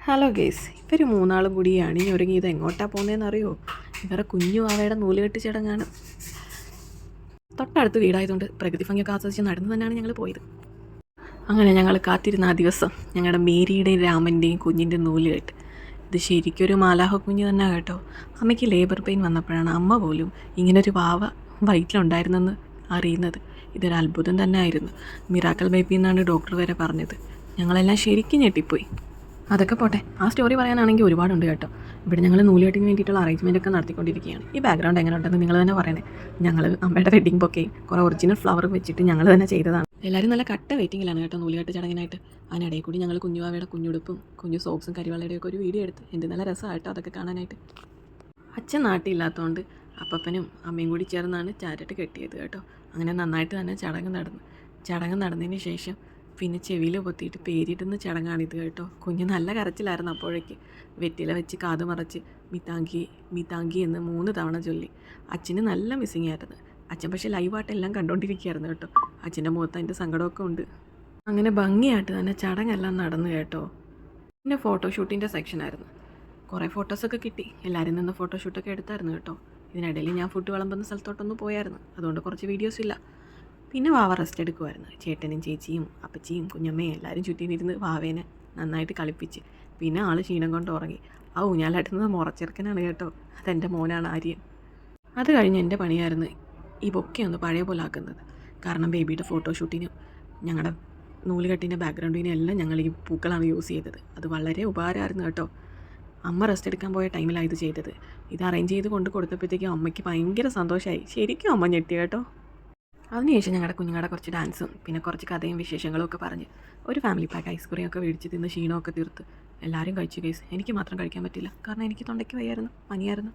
Hello guys, ഇവർ മൂന്നാളും കൂടിയാണ് ഈ ഒരുങ്ങി ഇത് എങ്ങോട്ടാണ് പോകുന്നതെന്ന് അറിയോ? ഇവരുടെ കുഞ്ഞു ആവയുടെ നൂലുകെട്ട് ചടങ്ങാണ്. തൊട്ടടുത്ത് വീടായതുകൊണ്ട് പ്രകൃതി ഭംഗിയൊക്കെ ആസ്വദിച്ച് നടന്നു തന്നെയാണ് ഞങ്ങൾ പോയത്. അങ്ങനെ ഞങ്ങൾ കാത്തിരുന്ന ആ ദിവസം ഞങ്ങളുടെ മേരിയുടെയും രാമൻ്റെയും കുഞ്ഞിൻ്റെ നൂലുകെട്ട്. ഇത് ശരിക്കൊരു മാലാഹ കുഞ്ഞ് തന്നെ കേട്ടോ. അമ്മയ്ക്ക് ലേബർ പെയിൻ വന്നപ്പോഴാണ് അമ്മ പോലും ഇങ്ങനൊരു വാവ വയറ്റിലുണ്ടായിരുന്നെന്ന് അറിയുന്നത്. ഇതൊരു അത്ഭുതം തന്നെ ആയിരുന്നു. മിറാക്കൽ ബേബി എന്നാണ് ഡോക്ടർ വരെ പറഞ്ഞത്. ഞങ്ങളെല്ലാം ശരിക്കും ഞെട്ടിപ്പോയി. അതൊക്കെ പോട്ടെ, ആ സ്റ്റോറി പറയാനാണെങ്കിൽ ഒരുപാടുണ്ട് കേട്ടോ. ഇവിടെ ഞങ്ങൾ നൂലുകെട്ടിന് വേണ്ടിയിട്ടുള്ള അറേഞ്ച്മെൻ്റ് ഒക്കെ നടത്തിക്കൊണ്ടിരിക്കുകയാണ്. ഈ ബാക്ക്ഗ്രൗണ്ട് എങ്ങനെ ഉണ്ടെന്ന് നിങ്ങൾ തന്നെ പറയണേ. ഞങ്ങൾ അമ്മയുടെ വെഡിങ് ബൊക്കെയും കുറേ ഒറിജിനൽ ഫ്ലവർ വെച്ചിട്ട് ഞങ്ങൾ തന്നെ ചെയ്തതാണ്. എല്ലാവരും നല്ല കട്ട വെയിറ്റിങ്ങിലാണ് കേട്ടോ നൂലുകെട്ട് ചടങ്ങിനായിട്ട്. അതിനിടയിൽ കൂടി ഞങ്ങൾ കുഞ്ഞുവാവയുടെ കുഞ്ഞുടുപ്പും കുഞ്ഞു സോക്സും കരിവാളയുടെയൊക്കെ ഒരു വീഡിയോ എടുത്ത് എന്ത് നല്ല രസമായിട്ടോ അതൊക്കെ കാണാനായിട്ട്. അച്ഛൻ നാട്ടിലില്ലാത്തതുകൊണ്ട് അപ്പനും അമ്മയും കൂടി ചേർന്നാണ് ചാരട്ട് കെട്ടിയത് കേട്ടോ. അങ്ങനെ നന്നായിട്ട് തന്നെ ചടങ്ങ് നടന്നതിന് ശേഷം പിന്നെ ചെവിയിൽ പൊത്തിയിട്ട് പേരിടുന്ന ചടങ്ങാണിത് കേട്ടോ. കുഞ്ഞ് നല്ല കരച്ചിലായിരുന്നു അപ്പോഴേക്ക്. വെറ്റില വെച്ച് കാത് മറച്ച് മിതാങ്കി എന്ന് 3 തവണ ചൊല്ലി. അച്ഛന് നല്ല മിസ്സിങ് ആയിരുന്നു. അച്ഛൻ പക്ഷേ ലൈവായിട്ടെല്ലാം കണ്ടുകൊണ്ടിരിക്കുകയായിരുന്നു കേട്ടോ. അച്ഛൻ്റെ മുഖത്ത് അതിൻ്റെ സങ്കടമൊക്കെ ഉണ്ട്. അങ്ങനെ ഭംഗിയായിട്ട് തന്നെ ചടങ്ങെല്ലാം നടന്നു കേട്ടോ. പിന്നെ ഫോട്ടോഷൂട്ടിൻ്റെ സെക്ഷനായിരുന്നു. കുറേ ഫോട്ടോസൊക്കെ കിട്ടി. എല്ലാവരും നിന്ന് ഫോട്ടോഷൂട്ടൊക്കെ എടുത്തായിരുന്നു കേട്ടോ. ഇതിനിടയിൽ ഞാൻ ഫുഡ് വിളമ്പുന്ന സ്ഥലത്തോട്ടൊന്ന് പോയായിരുന്നു. അതുകൊണ്ട് കുറച്ച് വീഡിയോസ് ഇല്ല. പിന്നെ വാവ റെസ്റ്റ് എടുക്കുമായിരുന്നു. ചേട്ടനും ചേച്ചിയും അപ്പച്ചിയും കുഞ്ഞമ്മയും എല്ലാവരും ചുറ്റിനിരുന്ന് വാവേനെ നന്നായിട്ട് കളിപ്പിച്ച്. പിന്നെ ആൾ ക്ഷീണം കൊണ്ട് ഉറങ്ങി. ആ ഊഞ്ഞാലാട്ടുന്നത് മുറച്ചെറുക്കനാണ് കേട്ടോ. അതെൻ്റെ മോനാണ് ആര്യൻ. അത് കഴിഞ്ഞ് എൻ്റെ പണിയായിരുന്നു ഈ ബൊക്കെ ഒന്ന് പഴയ പോലെ ആക്കുന്നത്. കാരണം ബേബിയുടെ ഫോട്ടോഷൂട്ടിനും ഞങ്ങളുടെ നൂലുകെട്ടിൻ്റെ ബാക്ക്ഗ്രൗണ്ടിനും എല്ലാം ഞങ്ങൾ ഈ പൂക്കളാണ് യൂസ് ചെയ്തത്. അത് വളരെ ഉപകാരമായിരുന്നു കേട്ടോ. അമ്മ റെസ്റ്റ് എടുക്കാൻ പോയ ടൈമിലാണ് ഇത് ചെയ്തത്. ഇത് അറേഞ്ച് ചെയ്ത് കൊണ്ട് കൊടുത്തപ്പോഴത്തേക്കും അമ്മയ്ക്ക് ഭയങ്കര സന്തോഷമായി. ശരിക്കും അമ്മ ഞെട്ടി കേട്ടോ. അതിനുശേഷം ഞങ്ങളുടെ കുഞ്ഞുങ്ങളുടെ കുറച്ച് ഡാൻസും പിന്നെ കുറച്ച് കഥയും വിശേഷങ്ങളും ഒക്കെ പറഞ്ഞ് ഒരു ഫാമിലി പാക്ക് ഐസ്ക്രീമൊക്കെ മേടിച്ച് തിന്ന് ക്ഷീണമൊക്കെ തീർത്ത് എല്ലാവരും കഴിച്ചു കേസ്. എനിക്ക് മാത്രം കഴിക്കാൻ പറ്റില്ല, കാരണം എനിക്ക് തൊണ്ടയ്ക്ക് വയ്യായിരുന്നു, പനിയായിരുന്നു.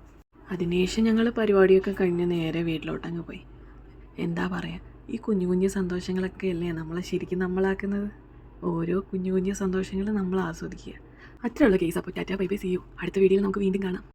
അതിനുശേഷം ഞങ്ങൾ പരിപാടിയൊക്കെ കഴിഞ്ഞ് നേരെ വീട്ടിലോട്ടങ്ങ് പോയി. എന്താ പറയുക, ഈ കുഞ്ഞു കുഞ്ഞു സന്തോഷങ്ങളൊക്കെ അല്ലേ നമ്മളെ ശരിക്കും നമ്മളാക്കുന്നത്. ഓരോ കുഞ്ഞു കുഞ്ഞു സന്തോഷങ്ങളും നമ്മൾ ആസ്വദിക്കുക. അത്രയുള്ള കേസ്. അപ്പോൾ tata bye bye, see you. അടുത്ത വീഡിയോയിൽ നമുക്ക് വീണ്ടും കാണാം.